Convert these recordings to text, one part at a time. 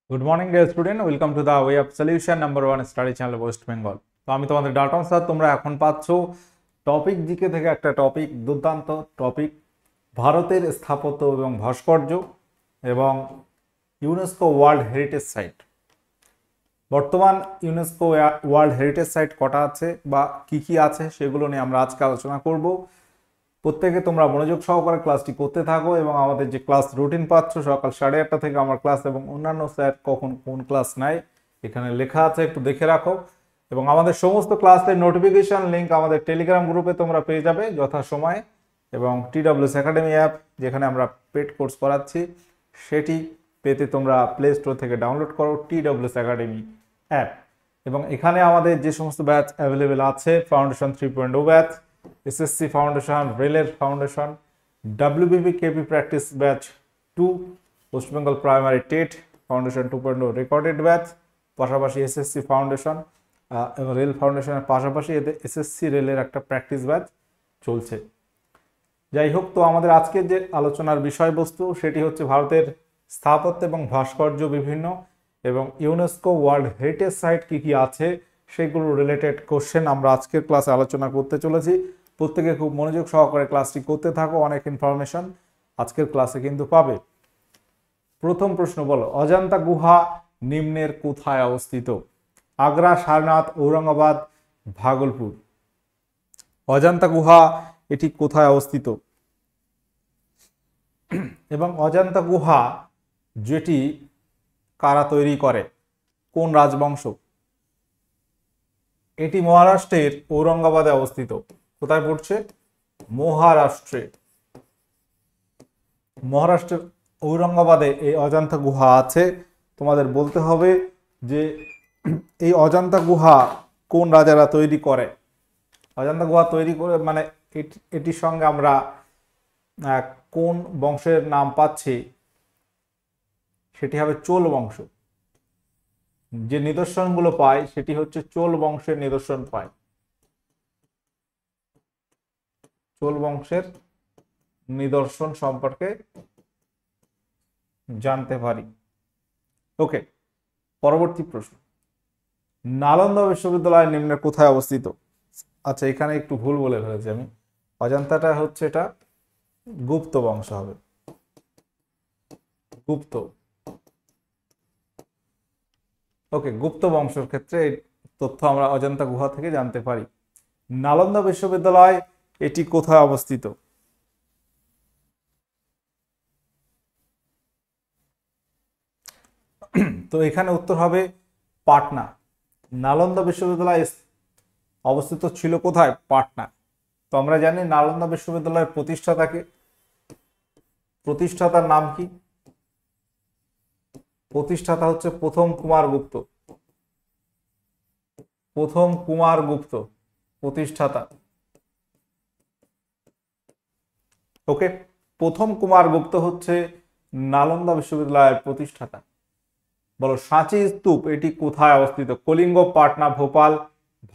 Good morning dear student, welcome to the way of solution number 1 study channel West Bengal. তো আমি তোমাদের Dalton sir. তোমরা এখন পাচ্ছ টপিক জিকে থেকে একটা টপিক, দুর্দান্ত টপিক, ভারতের স্থাপত্য এবং ভাস্কর্য এবং ইউনেস্কো ওয়ার্ল্ড হেরিটেজ সাইট। বর্তমান ইউনেস্কো ওয়ার্ল্ড হেরিটেজ সাইট কটা আছে বা কি কি আছে সেগুলো নিয়ে আমরা আজকে আলোচনা করব। প্রত্যেকে তোমরা মনোযোগ সহকারে ক্লাসটি করতে থাকো এবং আমাদের যে ক্লাস রুটিন পাচ্ছ সকাল 8:30 থেকে আমার ক্লাস এবং অন্যান্য স্যার কখন কোন ক্লাস নেয় এখানে লেখা আছে, একটু দেখে রাখো। এবং আমাদের সমস্ত ক্লাসের নোটিফিকেশন লিংক আমাদের টেলিগ্রাম গ্রুপে তোমরা পেয়ে যাবে যথাসময়ে। এবং TWS একাডেমি অ্যাপ, যেখানে আমরা পেড কোর্স করাচ্ছি, সেটি পেতে তোমরা প্লে স্টোর থেকে ডাউনলোড করো TWS একাডেমি অ্যাপ। এবং এখানে আমাদের যে সমস্ত ব্যাচ অ্যাভেলেবেল আছে, ফাউন্ডেশন 3.0 ব্যাচ, SSC ফাউন্ডেশন, রেলের foundation, WBP KP practice batch 2, West Bengal primary TET foundation 2.0 recorded batch, পাশাপাশি SSC ফাউন্ডেশন এবং রেল ফাউন্ডেশনের পাশাপাশি এতে SSC রেলের একটা প্র্যাকটিস ব্যাচ চলছে। যাই হোক, তো আমাদের আজকের যে আলোচনার বিষয়বস্তু সেটি হচ্ছে ভারতের স্থাপত্য এবং ভাস্কর্য বিভিন্ন এবং ইউনেস্কো ওয়ার্ল্ড হেরিটেজ সাইট কি কি আছে সেগুলো রিলেটেড কোশ্চেন আমরা আজকের ক্লাসে আলোচনা করতে চলেছি। প্রত্যেকে খুব মনোযোগ সহকারে ক্লাসটি করতে থাকো, অনেক ইনফরমেশন আজকের ক্লাসে কিন্তু পাবে। প্রথম প্রশ্ন বলো, অজন্তা গুহা নিম্নের কোথায় অবস্থিত? আগ্রা, সারনাথ, ঔরঙ্গাবাদ, ভাগলপুর। অজন্তা গুহা এটি কোথায় অবস্থিত? এবং অজন্তা গুহা যেটি কারা তৈরি করে, কোন রাজবংশ? এটি মহারাষ্ট্রের ঔরঙ্গাবাদে অবস্থিত। কোথায় পড়ছে? মহারাষ্ট্রে। মহারাষ্ট্রের ঔরঙ্গাবাদে এই অজন্তা গুহা আছে। তোমাদের বলতে হবে যে এই অজন্তা গুহা কোন রাজারা তৈরি করে। অজন্তা গুহা তৈরি করে মানে এটির সঙ্গে আমরা কোন বংশের নাম পাচ্ছি, সেটি হবে চোল বংশ। যে নিদর্শনগুলো পাই সেটি হচ্ছে চোল বংশের নিদর্শন পাই, চোল বংশের নিদর্শন সম্পর্কে জানতে পারি। ওকে, পরবর্তী প্রশ্ন, নালন্দা বিশ্ববিদ্যালয় নিম্নের কোথায় অবস্থিত? আচ্ছা, এখানে একটু ভুল বলে ফেলেছি আমি। অজন্তাটা হচ্ছে এটা গুপ্ত বংশ হবে, গুপ্ত। ওকে, গুপ্ত বংশের ক্ষেত্রে এই তথ্য আমরা অজন্তা গুহা থেকে জানতে পারি। নালন্দা বিশ্ববিদ্যালয় এটি কোথায় অবস্থিত? তো এখানে উত্তর হবে পাটনা। নালন্দা বিশ্ববিদ্যালয় অবস্থিত ছিল কোথায়? পাটনা। তো আমরা জানি নালন্দা বিশ্ববিদ্যালয়ের প্রতিষ্ঠাতাকে, প্রতিষ্ঠাতার নাম কি? প্রতিষ্ঠাতা হচ্ছে প্রথম কুমার গুপ্ত। প্রথম কুমার গুপ্ত প্রতিষ্ঠাতা। ওকে, প্রথম কুমার গুপ্ত হচ্ছে নালন্দা বিশ্ববিদ্যালয়ের প্রতিষ্ঠাতা। বলো, সাঁচি স্তূপ এটি কোথায় অবস্থিত? কলিঙ্গ, পাটনা, ভোপাল,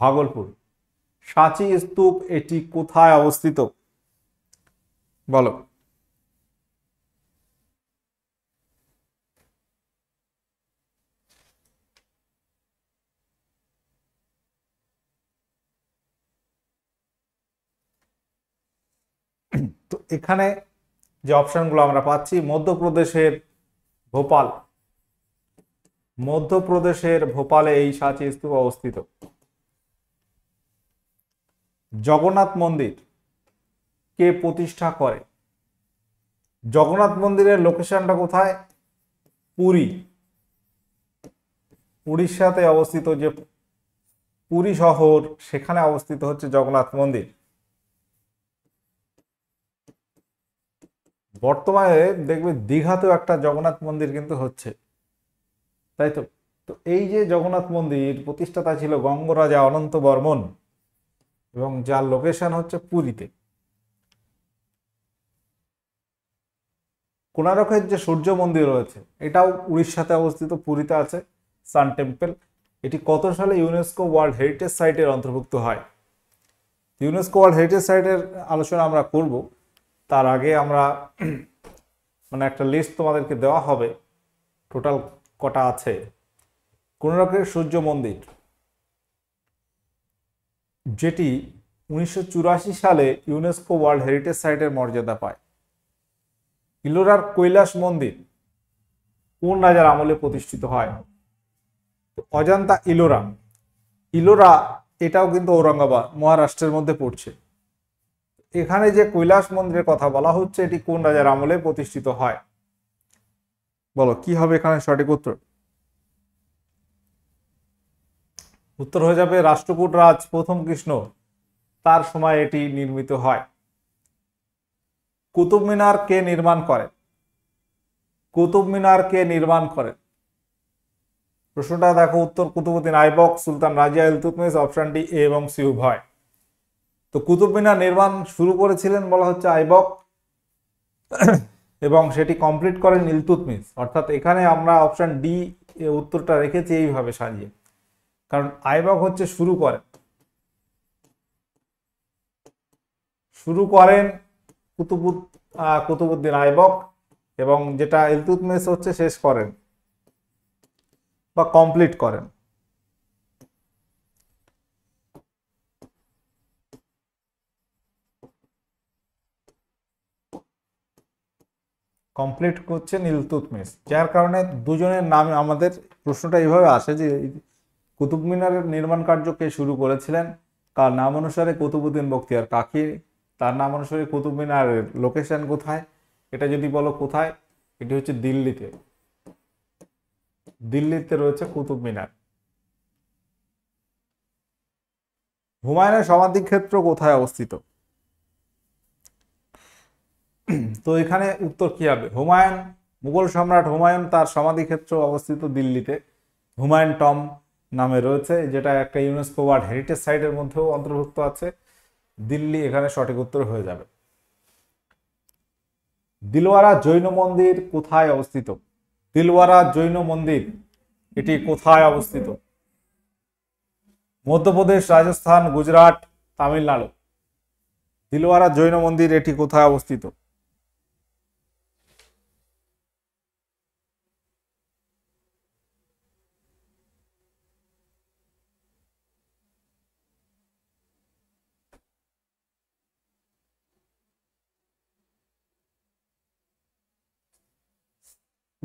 ভাগলপুর। সাঁচি স্তূপ এটি কোথায় অবস্থিত বলো? তো এখানে যে অপশনগুলো আমরা পাচ্ছি, মধ্যপ্রদেশের ভোপাল, মধ্যপ্রদেশের ভোপালে এই সাঁচি স্তূপ অবস্থিত। জগন্নাথ মন্দির কে প্রতিষ্ঠা করে? জগন্নাথ মন্দিরের লোকেশনটা কোথায়? পুরী, উড়িষ্যাতে অবস্থিত যে পুরী শহর, সেখানে অবস্থিত হচ্ছে জগন্নাথ মন্দির। বর্তমানে দেখবে দীঘাতেও একটা জগন্নাথ মন্দির কিন্তু হচ্ছে, তাই তো? তো এই যে জগন্নাথ মন্দির প্রতিষ্ঠাতা ছিল গঙ্গরাজা অনন্ত বর্মন এবং যার লোকেশন হচ্ছে পুরীতে। কোণারকের যে সূর্য মন্দির রয়েছে এটাও উড়িষ্যাতে অবস্থিত, পুরীতে আছে সান টেম্পল। এটি কত সালে ইউনেস্কো ওয়ার্ল্ড হেরিটেজ সাইটের অন্তর্ভুক্ত হয়? ইউনেস্কো ওয়ার্ল্ড হেরিটেজ সাইটের আলোচনা আমরা করব, তার আগে আমরা মানে একটা লিস্ট তোমাদেরকে দেওয়া হবে টোটাল কটা আছে। কোণার্কের সূর্য মন্দির, যেটি 1984 সালে ইউনেস্কো ওয়ার্ল্ড হেরিটেজ সাইটের মর্যাদা পায়। ইলোরার কৈলাস মন্দির কোন রাজার আমলে প্রতিষ্ঠিত হয়? অজন্তা ইলোরা, ইলোরা এটাও কিন্তু ঔরঙ্গাবাদ মহারাষ্ট্রের মধ্যে পড়ছে। এখানে যে কৈলাস মন্দিরের কথা বলা হচ্ছে এটি কোন রাজার আমলে প্রতিষ্ঠিত হয়? বলো কি হবে এখানে সঠিক উত্তর? উত্তর হয়ে যাবে রাষ্ট্রকূট রাজ প্রথম কৃষ্ণ, তার সময় এটি নির্মিত হয়। কুতুব মিনার কে নির্মাণ করে? কুতুব মিনার কে নির্মাণ করে? প্রশ্নটা দেখো, উত্তর Qutbuddin Aibak, Sultan Razia Iltutmish, option D A এবং সি উভয়। তো কুতুব মিনার নির্মাণ শুরু করেছিলেন বলা হচ্ছে আইবক এবং সেটি কমপ্লিট করেন ইলতুৎমিশ। অর্থাৎ এখানে আমরা অপশন ডি উত্তরটা রেখেছি এইভাবে সাজিয়ে, কারণ আইবক হচ্ছে শুরু করেন কুতুবউদ্দিন আইবক, এবং যেটা ইলতুৎমিশ হচ্ছে শেষ করেন বা কমপ্লিট করেন। কমপ্লিট করছেন ইলতুৎমিশ, যার কারণে দুজনের নাম আমাদের প্রশ্নটা এইভাবে আসে যে কুতুব মিনারের নির্মাণ কার্য কে শুরু করেছিলেন, কার নাম অনুসারে? কুতুবউদ্দিন বখতিয়ার কাকি। তার নাম অনুসারে কুতুব মিনারের লোকেশন কোথায়? এটা যদি বলো কোথায়, এটি হচ্ছে দিল্লিতে। দিল্লিতে রয়েছে কুতুব মিনার। হুমায়ুনের সমাধিক্ষেত্র কোথায় অবস্থিত? তো এখানে উত্তর কি হবে? হুমায়ুন, মুঘল সম্রাট হুমায়ুন তার সমাধিক্ষেত্র অবস্থিত দিল্লিতে, হুমায়ুন টম্ব নামে রয়েছে, যেটা একটা ইউনেস্কো ওয়ার্ল্ড হেরিটেজ সাইটের মধ্যেও অন্তর্ভুক্ত আছে। দিল্লি এখানে সঠিক উত্তর হয়ে যাবে। দিলওয়ারা জৈন মন্দির কোথায় অবস্থিত? দিলওয়ারা জৈন মন্দির এটি কোথায় অবস্থিত? মধ্যপ্রদেশ, রাজস্থান, গুজরাট, তামিলনাড়ু। দিলওয়ারা জৈন মন্দির এটি কোথায় অবস্থিত?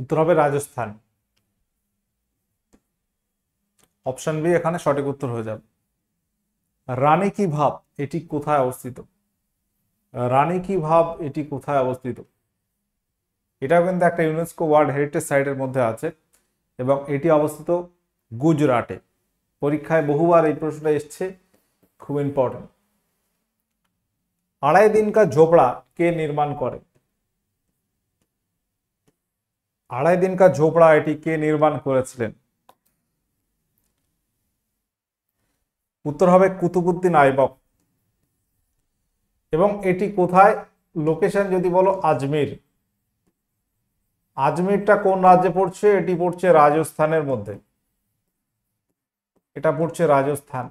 উত্তর হবে রাজস্থান। অপশন বি এখানে সঠিক উত্তর হয়ে যাবে। রানী কি ভাব এটি কোথায় অবস্থিত? রানী কি ভাব এটি কোথায় অবস্থিত? এটাও কিন্তু একটা ইউনেস্কো ওয়ার্ল্ড হেরিটেজ সাইটের মধ্যে আছে এবং এটি অবস্থিত গুজরাটে। পরীক্ষায় বহুবার এই প্রশ্নটা এসছে, খুব ইম্পর্টেন্ট। আড়াই দিন কা ঝোপড়া কে নির্মাণ করে? আড়াই দিন কা ঝোপড়া এটি কে নির্মাণ করেছিলেন? উত্তর হবে কুতুবউদ্দিন আইবক। এবং এটি কোথায়? লোকেশন যদি বলো আজমির। আজমিরটা কোন রাজ্যে পড়ছে? এটি পড়ছে রাজস্থানের মধ্যে, এটা পড়ছে রাজস্থান।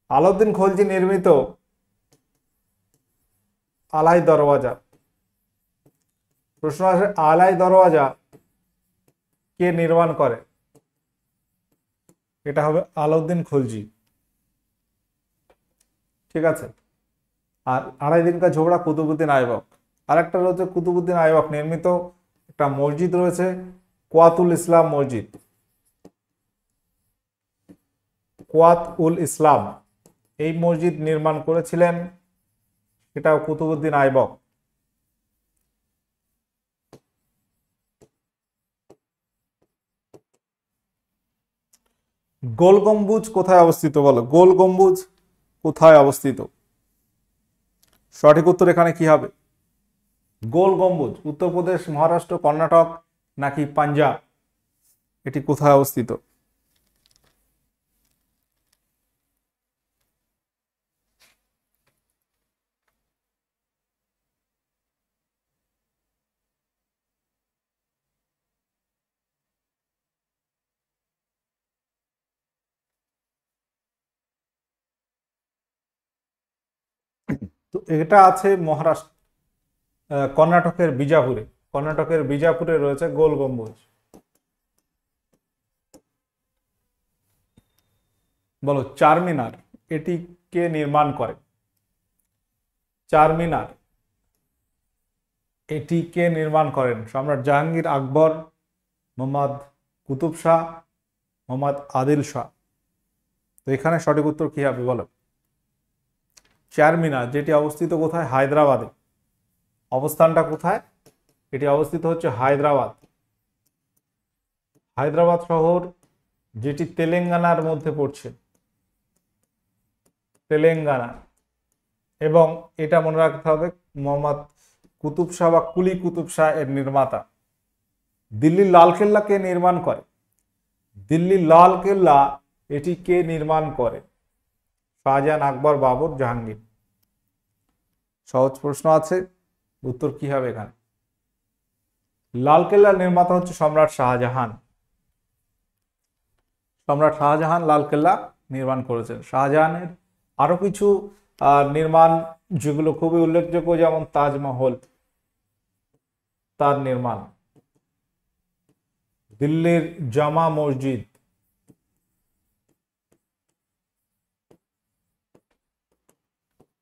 আলাউদ্দিন খলজি নির্মিত আলাই দরওয়াজা, প্রশ্ন আসে আলাই দরওয়াজা কে নির্মাণ করে? এটা হবে আলাউদ্দিন খলজি। ঠিক আছে। আর আড়াই দিন কা ঝোপড়া কুতুবউদ্দিন আইবক। আরেকটা রয়েছে কুতুবউদ্দিন আইবক নির্মিত একটা মসজিদ রয়েছে, কোয়াতুল ইসলাম মসজিদ। কোয়াত উল ইসলাম এই মসজিদ নির্মাণ করেছিলেন, এটাও কুতুবউদ্দিন আইবক। গোল গম্বুজ কোথায় অবস্থিত? বলো গোল গম্বুজ কোথায় অবস্থিত? সঠিক উত্তর এখানে কি হবে? গোল গম্বুজ উত্তরপ্রদেশ, মহারাষ্ট্র, কর্ণাটক নাকি পাঞ্জাব? এটি কোথায় অবস্থিত? তো এটা আছে মহারাষ্ট্র, কর্ণাটকের বিজাপুরে। কর্ণাটকের বিজাপুরে রয়েছে গোল গম্বুজ। বলো চারমিনার এটি কে নির্মাণ করে? চারমিনার এটি কে নির্মাণ করেন? সম্রাট জাহাঙ্গীর, আকবর, মোহাম্মদ কুতুব শাহ, মোহাম্মদ আদিল শাহ। তো এখানে সঠিক উত্তর কি হবে বলো? চারমিনার, যেটি অবস্থিত কোথায়? হায়দ্রাবাদে। অবস্থানটা কোথায়? এটি অবস্থিত হচ্ছে হায়দ্রাবাদ। হায়দ্রাবাদ শহর, যেটি তেলেঙ্গানার মধ্যে পড়ছে, তেলেঙ্গানা। এবং এটা মনে রাখতে হবে মোহাম্মদ কুতুব শাহ বা কুলি কুতুব শাহ এর নির্মাতা। দিল্লির লালকেল্লা কে নির্মাণ করে? দিল্লির লালকেল্লা এটি কে নির্মাণ করে? শাহজাহান, আকবর, বাবর, জাহাঙ্গীর। সহজ প্রশ্ন আছে, উত্তর কি হবে এখানে? লালকেল্লার নির্মাতা হচ্ছে সম্রাট শাহজাহান। সম্রাট শাহজাহান লালকেল্লা নির্মাণ করেছেন। শাহজাহানের আরো কিছু নির্মাণ যেগুলো খুবই উল্লেখযোগ্য, যেমন তাজমহল, তার নির্মাণ, দিল্লির জামা মসজিদ,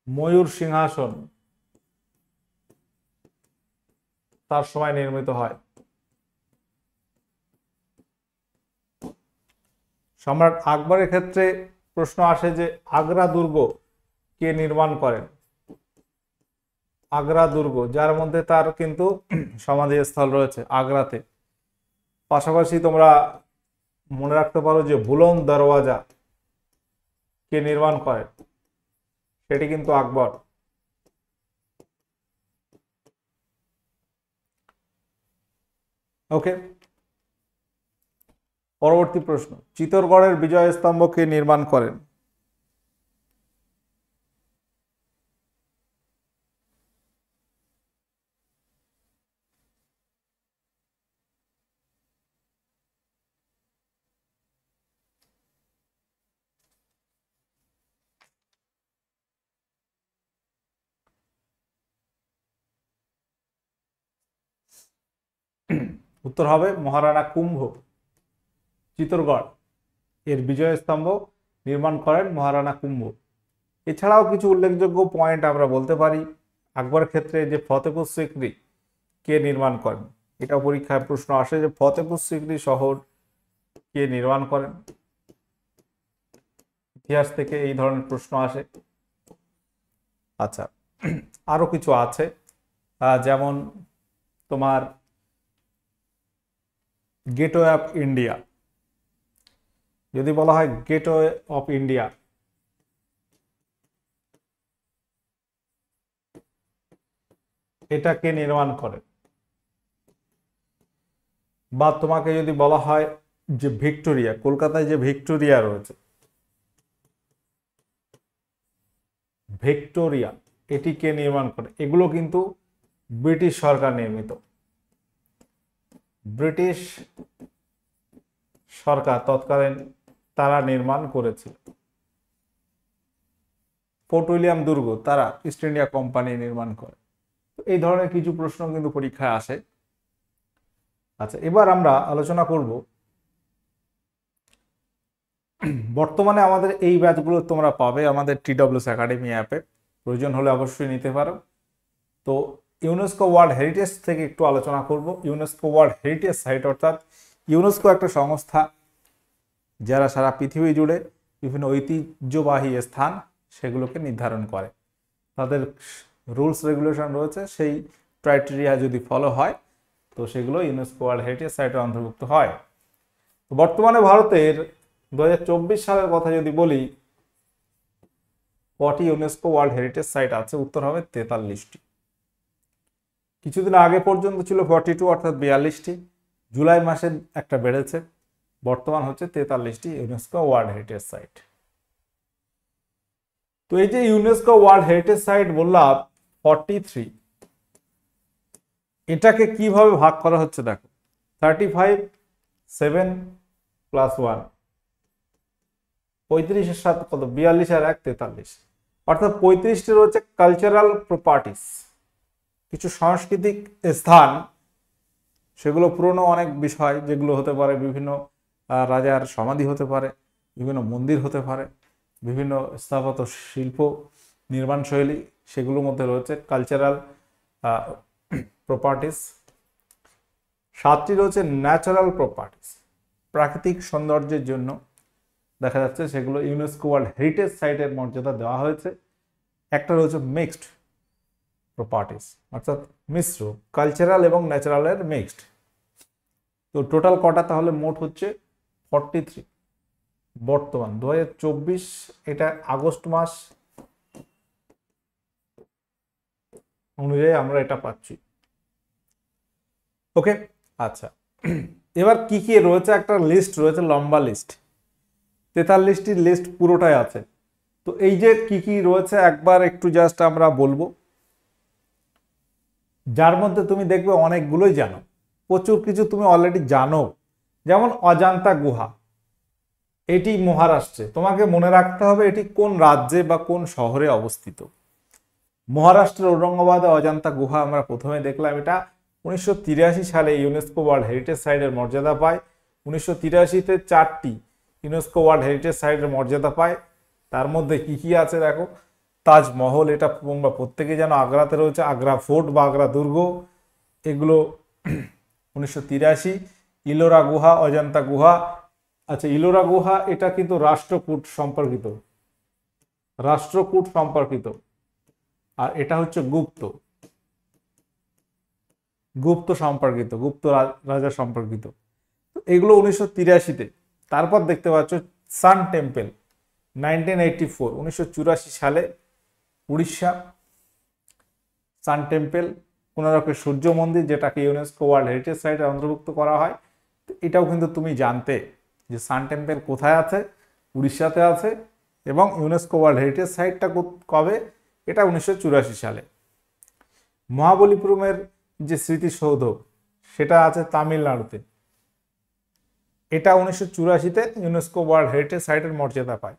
ময়ূর সিংহাসন তার সময় নির্মিত হয়। সম্রাট আকবরের ক্ষেত্রে প্রশ্ন আসে যে আগ্রা দুর্গ কে নির্মাণ করেন? আগ্রা দুর্গ, যার মধ্যে তার কিন্তু সমাধিস্থল রয়েছে আগ্রাতে। পাশাপাশি তোমরা মনে রাখতে পারো যে বুলন্দ দরওয়াজা কে নির্মাণ করেন? সেটি কিন্তু আকবর। ওকে, পরবর্তী প্রশ্ন, চিত্তরগড়ের বিজয় স্তম্ভ কে নির্মাণ করেন? উত্তর হবে মহারানা কুম্ভ। চিত্তরগড় এর বিজয় স্তম্ভ নির্মাণ করেন মহারানা কুম্ভ। এছাড়াও কিছু উল্লেখযোগ্য পয়েন্ট আমরা বলতে পারি। আকবরের ক্ষেত্রে যে ফতেপুর সিক্রি কে নির্মাণ করেন? এটা পরীক্ষায় প্রশ্ন আসে যে ফতেপুর সিক্রি শহর কে নির্মাণ করেন? ইতিহাস থেকে এই ধরনের প্রশ্ন আসে। আচ্ছা, আরো কিছু আছে, যেমন তোমার গেটওয়ে অফ ইন্ডিয়া। যদি বলা হয় গেটওয়ে অফ ইন্ডিয়া, এটা কে নির্মাণ করে? বা তোমাকে যদি বলা হয় যে ভিক্টোরিয়া, কলকাতায় যে ভিক্টোরিয়া রয়েছে, ভিক্টোরিয়া এটি কে নির্মাণ করে? এগুলো কিন্তু ব্রিটিশ সরকার নির্মিত। ব্রিটিশ সরকার তৎকালীন তারা নির্মাণ করেছিল। ফোর্ট উইলিয়াম দুর্গ তারা ইস্ট ইন্ডিয়া কোম্পানি নির্মাণ করে। এই ধরনের কিছু প্রশ্ন কিন্তু পরীক্ষায় আসে। আচ্ছা, এবার আমরা আলোচনা করব বর্তমানে আমাদের এই ব্যাচগুলো তোমরা পাবে আমাদের TWS একাডেমি অ্যাপে, প্রয়োজন হলে অবশ্যই নিতে পারো। তো ইউনেস্কো ওয়ার্ল্ড হেরিটেজ থেকে একটু আলোচনা করব। ইউনেস্কো ওয়ার্ল্ড হেরিটেজ সাইট, অর্থাৎ ইউনেস্কো একটা সংস্থা যারা সারা পৃথিবী জুড়ে বিভিন্ন ঐতিহ্যবাহী স্থান সেগুলোকে নির্ধারণ করে। তাদের রুলস রেগুলেশন রয়েছে, সেই ক্রাইটেরিয়া যদি ফলো হয় তো সেগুলো ইউনেস্কো ওয়ার্ল্ড হেরিটেজ সাইটে অন্তর্ভুক্ত হয়। তো বর্তমানে ভারতের 2024 সালের কথা যদি বলি, কটি ইউনেস্কো ওয়ার্ল্ড হেরিটেজ সাইট আছে? উত্তর হবে 43টি। কিছুদিন আগে পর্যন্ত ছিল 42, অর্থাৎ 42টি। জুলাই মাসে একটা বেড়েছে, বর্তমান হচ্ছে 43টি ইউনেস্কো ওয়ার্ল্ড হেরিটেজ সাইট। তো এই যে ইউনেস্কো ওয়ার্ল্ড হেরিটেজ সাইট বললাম 43, এটাকে কিভাবে ভাগ করা হচ্ছে দেখো। 35, 7 + 1, 35 এর সাথে কত? 42 আর 1 43, অর্থাৎ 35টি রয়েছে কালচারাল প্রপার্টিস, কিছু সাংস্কৃতিক স্থান সেগুলো পুরনো অনেক বিষয়, যেগুলো হতে পারে বিভিন্ন রাজার সমাধি হতে পারে, বিভিন্ন মন্দির হতে পারে, বিভিন্ন স্থাপত্য শিল্প নির্মাণ শৈলী, সেগুলোর মধ্যে রয়েছে কালচারাল প্রপার্টিস। 7টি রয়েছে ন্যাচারাল প্রপার্টিস, প্রাকৃতিক সৌন্দর্যের জন্য দেখা যাচ্ছে সেগুলো ইউনেস্কো ওয়ার্ল্ড হেরিটেজ সাইটের মর্যাদা দেওয়া হয়েছে। একটা রয়েছে মিক্সড প্রপার্টিস, অর্থাৎ মিশ্র, কালচারাল এবং ন্যাচারালের মিক্সড। তো টোটাল কটা তাহলে মোট হচ্ছে 43। বর্তমান 2024, এটা আগস্ট মাস অনুযায়ী আমরা এটা পাচ্ছি। ওকে, আচ্ছা, এবার কি কি রয়েছে, একটা লিস্ট রয়েছে, লম্বা লিস্ট, 43টির লিস্ট পুরোটাই আছে। তো এই যে কি কি রয়েছে একবার একটু জাস্ট আমরা বলবো, যার মধ্যে তুমি দেখবে অনেকগুলোই জানো, প্রচুর কিছু তুমি অলরেডি জানো। যেমন অজন্তা গুহা, এটি মহারাষ্ট্রে, তোমাকে মনে রাখতে হবে এটি কোন রাজ্যে বা কোন শহরে অবস্থিত। মহারাষ্ট্রের ঔরঙ্গাবাদে অজন্তা গুহা আমরা প্রথমে দেখলাম। এটা 1983 সালে ইউনেস্কো ওয়ার্ল্ড হেরিটেজ সাইটের মর্যাদা পায়। 1983-তে 4টি ইউনেস্কো ওয়ার্ল্ড হেরিটেজ সাইটের মর্যাদা পায়। তার মধ্যে কি কি আছে দেখো, তাজমহল, এটা তোমরা প্রত্যেকে জানো, আগ্রাতে রয়েছে, আগ্রা ফোর্ট বা আগ্রা দুর্গ, এগুলো 1983। ইলোরা গুহা, অজন্তা গুহা। আচ্ছা, ইলোরা গুহা এটা কিন্তু রাষ্ট্রকূট সম্পর্কিত, রাষ্ট্রকূট সম্পর্কিত, আর এটা হচ্ছে গুপ্ত, গুপ্ত সম্পর্কিত, গুপ্ত রাজা সম্পর্কিত। এগুলো 1983-তে। তারপর দেখতে পাচ্ছ সান টেম্পল, 1984 সালে উড়িষ্যা, সান টেম্পল, কোনারকের সূর্য মন্দির, যেটাকে ইউনেস্কো ওয়ার্ল্ড হেরিটেজ সাইটে অন্তর্ভুক্ত করা হয়। এটাও কিন্তু তুমি জানতে যে সান টেম্পল কোথায় আছে, উড়িষ্যাতে আছে, এবং ইউনেস্কো ওয়ার্ল্ড হেরিটেজ সাইটটা কবে, এটা 1984 সালে। মহাবলীপুরমের যে স্মৃতিসৌধ, সেটা আছে তামিলনাড়ুতে, এটা 1984-তে ইউনেস্কো ওয়ার্ল্ড হেরিটেজ সাইটের মর্যাদা পায়।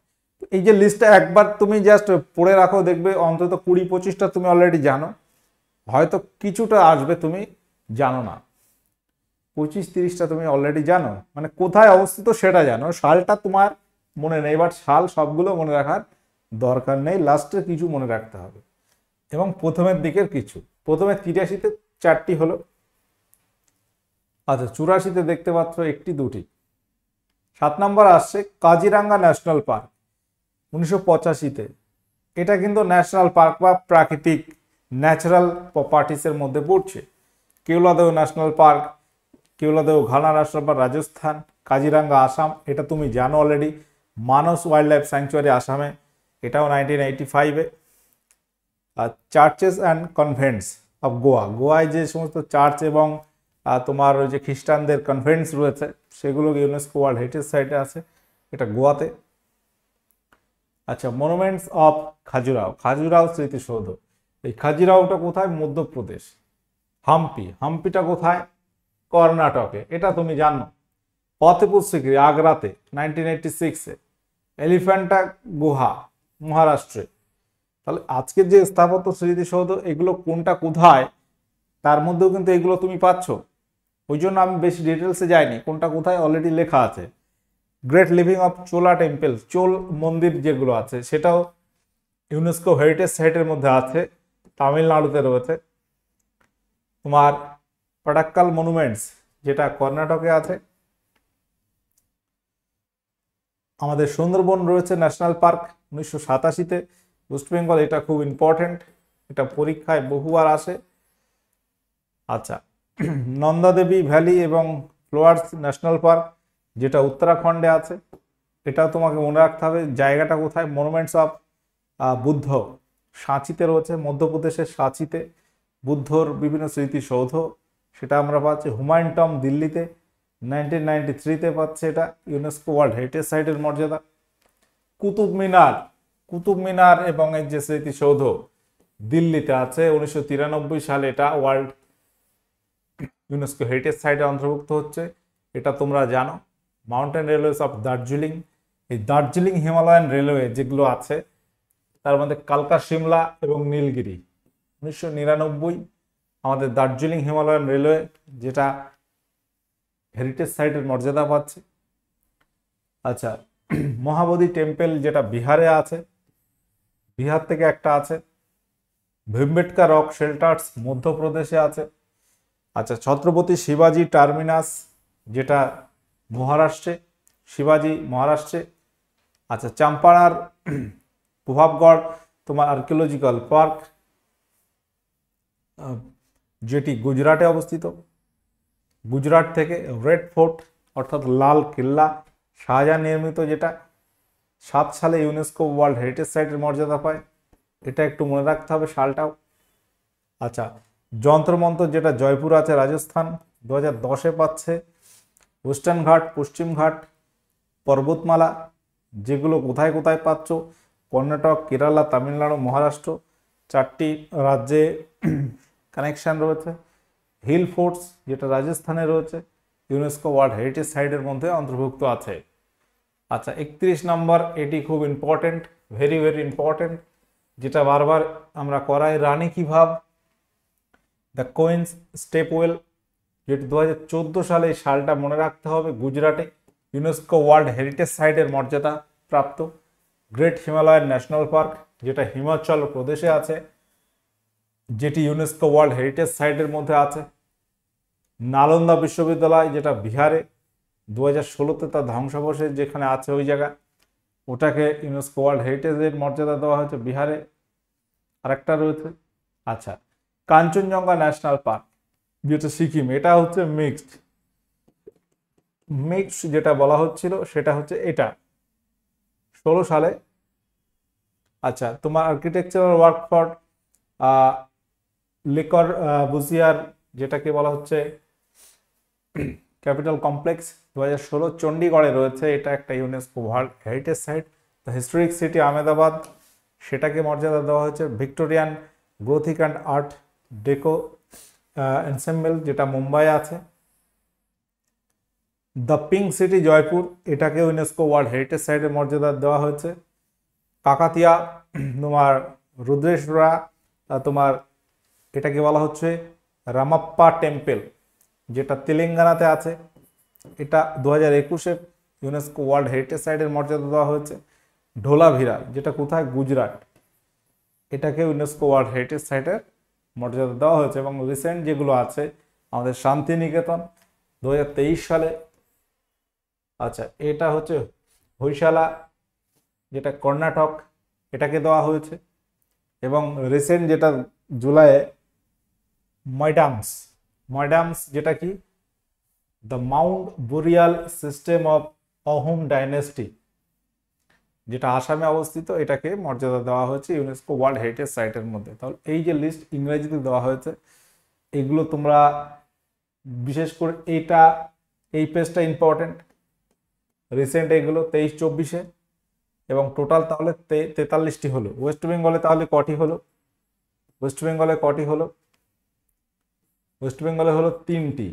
এই যে লিস্টটা একবার তুমি জাস্ট পড়ে রাখো, দেখবে অন্তত 20-25টা তুমি অলরেডি জানো, হয়তো কিছুটা আসবে তুমি জানো না, 25-30টা তুমি অলরেডি জানো, মানে কোথায় অবস্থিত সেটা জানো, সালটা তোমার মনে নেই, বাট সাল সবগুলো মনে রাখার দরকার নেই, লাস্টে কিছু মনে রাখতে হবে, এবং প্রথমের দিকের কিছু। প্রথমে 83-তে 4টি হলো। আচ্ছা, 84-তে দেখতে পাচ্ছ 1টি 2টি। 7 নম্বর আসছে কাজিরাঙ্গা ন্যাশনাল পার্ক, 1985-তে। এটা কিন্তু ন্যাশনাল পার্ক বা প্রাকৃতিক ন্যাচারাল প্রপার্টিসের মধ্যে পড়ছে। Keoladeo national park, Keoladeo Ghana national park Rajasthan, Kaziranga Assam, এটা তুমি জানো already. Manas wildlife sanctuary আসামে, এটাও 1985-এ। আর churches and convents of Goa, গোয়ায় যে সমস্ত চার্চ এবং তোমার ওই যে খ্রিস্টানদের কনভেন্টস রয়েছে, সেগুলো ইউনেস্কো ওয়ার্ল্ড হেরিটেজ সাইটে আছে, এটা গোয়াতে। আচ্ছা, মনুমেন্টস অফ খাজুরাও, খাজুরাও স্মৃতিসৌধ, এই খাজুরাওটা কোথায়, মধ্যপ্রদেশ। হাম্পি, হাম্পিটা কোথায়, কর্ণাটকে, এটা তুমি জানো। ফতেপুর সিকরি আগ্রাতে 1986-এ। এলিফ্যান্টা গুহা মহারাষ্ট্রে। তাহলে আজকের যে স্থাপত্য স্মৃতিসৌধ, এগুলো কোনটা কোথায়, তার মধ্যেও কিন্তু এগুলো তুমি পাচ্ছ, ওই জন্য আমি বেশি ডিটেলসে যাইনি, কোনটা কোথায় অলরেডি লেখা আছে। Great living of Chola temple, Chola মন্দির যেগুলো আছে, সেটাও ইউনেস্কো হেরিটেজ সাইটের মধ্যে আছে, তামিলনাড়ুতে রয়েছে। তোমার পাটাক্কাল মনুমেন্টস, যেটা কর্ণাটকে আছে। আমাদের সুন্দরবন রয়েছে ন্যাশনাল পার্ক, 1987-তে, ওয়েস্ট বেঙ্গল, এটা খুব ইম্পর্টেন্ট, এটা পরীক্ষায় বহুবার আসে। আচ্ছা, নন্দাদেবী ভ্যালি এবং ফ্লোয়ার্স ন্যাশনাল পার্ক, যেটা উত্তরাখণ্ডে আছে, এটাও তোমাকে মনে রাখতে হবে। জায়গাটা কোথায়, মনুমেন্টস অফ বুদ্ধ, সাঁচিতে রয়েছে, মধ্যপ্রদেশের সাঁচিতে বুদ্ধর বিভিন্ন স্মৃতিসৌধ, সেটা আমরা পাচ্ছি। হুমায়ুন টম্ব দিল্লিতে, 1993-তে পাচ্ছে, এটা ইউনেস্কো ওয়ার্ল্ড হেরিটেজ সাইটের মর্যাদা। কুতুব মিনার, কুতুব মিনার এবং এর যে স্মৃতিসৌধ দিল্লিতে আছে, 1993 সালে এটা ওয়ার্ল্ড ইউনেস্কো হেরিটেজ সাইটে অন্তর্ভুক্ত হচ্ছে, এটা তোমরা জানো। মাউন্টেন রেলওয়েজ অফ দার্জিলিং, এই দার্জিলিং হিমালয়ান রেলওয়ে যেগুলো আছে, তার মধ্যে কালকা শিমলা এবং নীলগিরি, 1999 আমাদের দার্জিলিং হিমালয়ান রেলওয়ে, যেটা হেরিটেজ সাইটের মর্যাদা পাচ্ছে। আচ্ছা, মহাবোধি টেম্পল যেটা বিহারে আছে, বিহার থেকে একটা আছে। ভীমবেটকা রক শেল্টার্স মধ্যপ্রদেশে আছে। আচ্ছা, ছত্রপতি শিবাজি টার্মিনাস যেটা মহারাষ্ট্রে, শিবাজি মহারাষ্ট্রে। আচ্ছা, চাম্পানার প্রভাবগড় তোমার আর্কিওলজিক্যাল পার্ক যেটি গুজরাটে অবস্থিত। গুজরাট থেকে রেড ফোর্ট অর্থাৎ লাল কেল্লা শাহজাহান নির্মিত, যেটা 7 সালে ইউনেস্কো ওয়ার্ল্ড হেরিটেজ সাইটের মর্যাদা পায়। এটা একটু মনে রাখতে হবে সালটাও। আচ্ছা, যন্ত্রমন্ত্র যেটা জয়পুর আছে রাজস্থান, 2010-এ পাচ্ছে। ওয়েস্টার্ন ঘাট, পশ্চিম ঘাট, পর্বতমালা যেগুলো কোথায় কোথায় পাচ্ছ, কর্ণাটক, কেরালা, তামিলনাড়ু, মহারাষ্ট্র, 4টি রাজ্যে কানেকশন রয়েছে। হিল ফোর্টস যেটা রাজস্থানে রয়েছে, ইউনেস্কো ওয়ার্ল্ড হেরিটেজ সাইটের মধ্যে অন্তর্ভুক্ত আছে। আচ্ছা, 31 নম্বর, এটি খুব ইম্পর্টেন্ট, ভেরি ভেরি ইম্পর্টেন্ট, যেটা বারবার আমরা করাই, রানী কি ভাব, দ্য কুইন্স স্টেপওয়েল, যেটি 2014 সালে, এই সালটা মনে রাখতে হবে, গুজরাটে ইউনেস্কো ওয়ার্ল্ড হেরিটেজ সাইটের মর্যাদা প্রাপ্ত। গ্রেট হিমালয়ান ন্যাশনাল পার্ক যেটা হিমাচল প্রদেশে আছে, যেটি ইউনেস্কো ওয়ার্ল্ড হেরিটেজ সাইটের মধ্যে আছে। নালন্দা বিশ্ববিদ্যালয় যেটা বিহারে, 2016-তে তার ধ্বংসাবশেষ যেখানে আছে ওই জায়গা, ওটাকে ইউনেস্কো ওয়ার্ল্ড হেরিটেজের মর্যাদা দেওয়া হয়েছে বিহারে। আরেকটা রয়েছে। আচ্ছা, কাঞ্চনজঙ্ঘা ন্যাশনাল পার্ক যেটা সিকিম, এটা হচ্ছে মিক্সড, যেটা বলা হচ্ছিল সেটা হচ্ছে এটা 16 সালে। আচ্ছা, তোমার আর্কিটেকচারাল ওয়ার্ক ফর লিকর বুজিয়ার যেটাকে বলা হচ্ছে ক্যাপিটাল কমপ্লেক্স, 2016 চণ্ডীগড়ে রয়েছে, এটা একটা UNESCO world heritage site. The historic city Ahmedabad, সেটাকে মর্যাদা দেওয়া হয়েছে। Victorian gothic and art deco ensemble যেটা মুম্বাই আছে। দ্য পিঙ্ক সিটি জয়পুর, এটাকে ইউনেস্কো ওয়ার্ল্ড হেরিটেজ সাইটের মর্যাদা দেওয়া হয়েছে। কাকাতিয়া তোমার রুদ্রেশ্বরা তোমার এটাকে বলা হচ্ছে রামাপ্পা টেম্পল, যেটা তেলেঙ্গানাতে আছে, এটা 2021-এ ইউনেস্কো ওয়ার্ল্ড হেরিটেজ সাইটের মর্যাদা দেওয়া হয়েছে। ঢোলাভিরা যেটা কোথায়, গুজরাট, এটাকে ইউনেস্কো ওয়ার্ল্ড হেরিটেজ সাইটের মর্যাদা দেওয়া হয়েছে। এবং রিসেন্ট যেগুলো আছে, আমাদের শান্তিনিকেতন 2023 সালে। আচ্ছা, এটা হচ্ছে হৈশালা যেটা কর্ণাটক, এটাকে দেওয়া হয়েছে। এবং রিসেন্ট যেটা জুলাইয়ে ময়ডামস যেটা কি, the Mount burial system of Ahom dynasty, যেটা আসামে অবস্থিত, এটাকে মর্যাদা দেওয়া হয়েছে ইউনেস্কো ওয়ার্ল্ড হেরিটেজ সাইটের মধ্যে। তাহলে এই যে লিস্ট ইংরেজিতে দেওয়া হয়েছে, এগুলো তোমরা বিশেষ করে এই পেজটা ইম্পর্টেন্ট, রিসেন্ট এগুলো 23-24-এ, এবং টোটাল তাহলে 43টি হলো। ওয়েস্ট বেঙ্গলে তাহলে কটি হলো? ওয়েস্ট বেঙ্গলে হলো 3টি।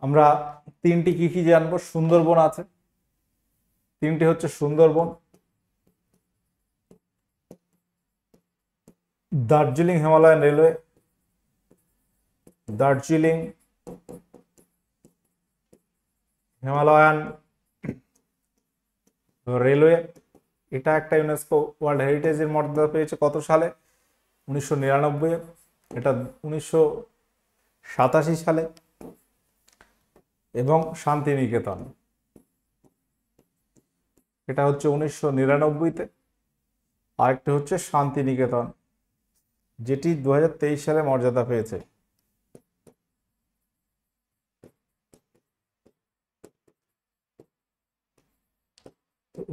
আমরা 3টি কি কি জানবো? সুন্দরবন আছে, 3টি হচ্ছে Sundarban, Darjeeling Himalayan railway, Darjeeling Himalayan railway, এটা একটা ইউনেস্কো ওয়ার্ল্ড হেরিটেজের মর্যাদা পেয়েছে কত সালে? 1999-এ। এটা 1987 সালে। এবং শান্তিনিকেতন, এটা হচ্ছে 1999-তে। আরেকটি হচ্ছে শান্তিনিকেতন, যেটি 2023 সালে মর্যাদা পেয়েছে।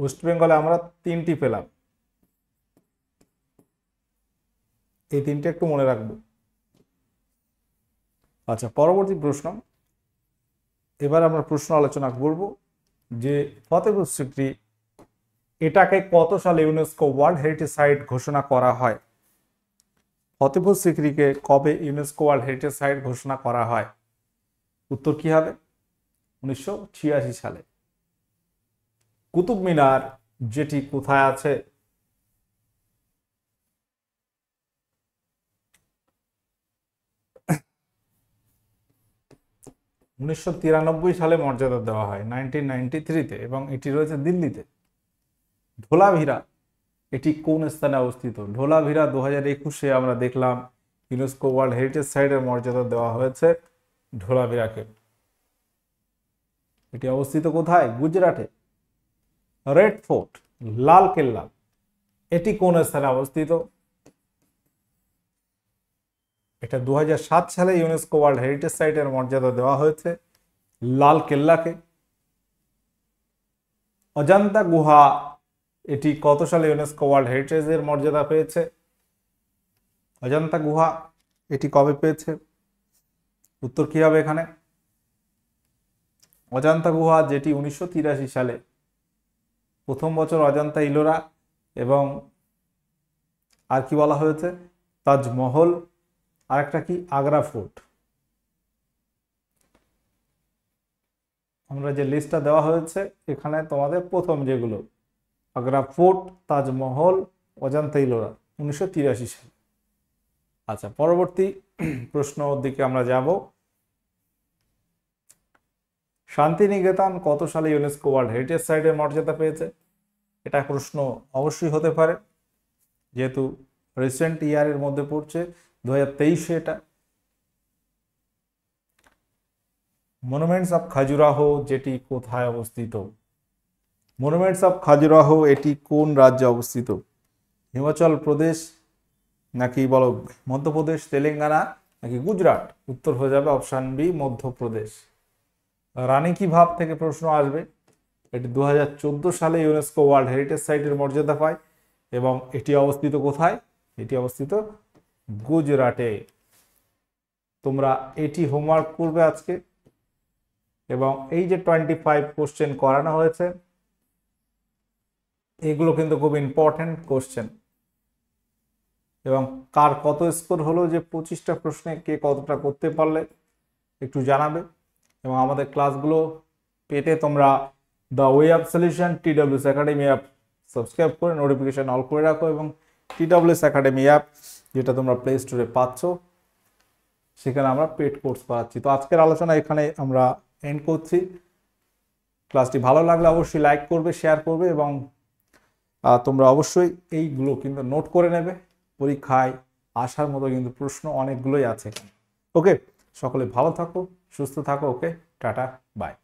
ওয়েস্ট বেঙ্গলে আমরা 3টি পেলাম, এই 3টে একটু মনে রাখবো। আচ্ছা, পরবর্তী প্রশ্ন, এবার আমরা প্রশ্ন আলোচনা করব যে ফতেপুর সিক্রি এটাকে কত সালে ইউনেস্কো ওয়ার্ল্ড হেরিটেজ সাইট ঘোষণা করা হয়? ফতেপুর সিক্রিকে কবে ইউনেস্কো ওয়ার্ল্ড হেরিটেজ সাইট ঘোষণা করা হয়? উত্তর কি হবে? 1986 সালে। কুতুব মিনার যেটি কোথায় আছে? 1993 সালে মর্যাদা দেওয়া হয় 1993-তে, এবং এটি রয়েছে দিল্লিতে। ধোলাভিরা এটি কোন স্থানে অবস্থিত? ধোলাভিরা 2021-এ আমরা দেখলাম ইউনেস্কো ওয়ার্ল্ড হেরিটেজ সাইটের মর্যাদা দেওয়া হয়েছে ধোলাভিরাকে। এটি অবস্থিত কোথায়? গুজরাটে। রেড ফোর্ট, লাল কেল্লা, এটি কোন স্থানে অবস্থিত? এটা 2007 সালে ইউনেস্কো ওয়ার্ল্ড হেরিটেজ সাইটের মর্যাদা দেওয়া হয়েছে লাল কেল্লাকে। অজন্তা গুহা এটি কত সালে ইউনেস্কো ওয়ার্ল্ড হেরিটেজের মর্যাদা পেয়েছে? অজন্তা গুহা এটি কবে পেয়েছে? উত্তর কি হবে এখানে? অজন্তা গুহা, যেটি 1983 সালে, প্রথম বছর অজন্তা ইলোরা, এবং আর কি বলা হয়েছে? তাজমহল, আরেকটা কি? আগ্রা ফোর্ট। আমরা যে লিস্টটা দেওয়া হয়েছে এখানে তোমাদের প্রথম যেগুলো, আগ্রা ফোর্ট, তাজমহল, অজন্তা ইলোরা, 1983 সালে। আচ্ছা, পরবর্তী প্রশ্নর দিকে আমরা যাব। শান্তিনিকেতন কত সালে ইউনেস্কো ওয়ার্ল্ড হেরিটেজ সাইটের মর্যাদা পেয়েছে? এটা প্রশ্ন অবশ্যই হতে পারে, যেহেতু রিসেন্ট ইয়ারের মধ্যে পড়ছে, 2023-এ এটা। মনুমেন্টস অফ খাজুরাহো যেটি কোথায় অবস্থিত? মনুমেন্টস অফ খাজুরাহো এটি কোন রাজ্যে অবস্থিত? হিমাচল প্রদেশ, নাকি বলো মধ্যপ্রদেশ, তেলেঙ্গানা, নাকি গুজরাট? উত্তর হয়ে যাবে অপশান বি, মধ্যপ্রদেশ। রানী কি ভাব থেকে প্রশ্ন আসবে। এটি 2014 সালে ইউনেস্কো ওয়ার্ল্ড হেরিটেজ সাইটের মর্যাদা পায়, এবং এটি অবস্থিত কোথায়? এটি অবস্থিত গুজরাটে। তোমরা এটি হোমওয়ার্ক করবে আজকে, এবং এই যে 25 কোশ্চেন করানো হয়েছে, এগুলো কিন্তু খুব ইম্পর্টেন্ট কোশ্চেন, এবং কার কত স্কোর হলো, যে 25টা প্রশ্নে কে কতটা করতে পারলে একটু জানাবে। এবং আমাদের ক্লাসগুলো পেতে তোমরা the way of solution TWS academy app subscribe করে নোটিফিকেশন অল করে রাখো, এবং TWS একাডেমি অ্যাপ যেটা তোমরা প্লে স্টোরে পাচ্ছ, সেখানে আমরা পেড কোর্স করাচ্ছি। তো আজকের আলোচনা এখানে আমরা এন্ড করছি। ক্লাসটি ভালো লাগলে অবশ্যই লাইক করবে, শেয়ার করবে, এবং তোমরা অবশ্যই এইগুলো কিন্তু নোট করে নেবে। পরীক্ষায় আসার মতো কিন্তু প্রশ্ন অনেকগুলোই আছে। ওকে, সকলে ভালো থাকো, সুস্থ থাকো। ওকে, টাটা, বাই।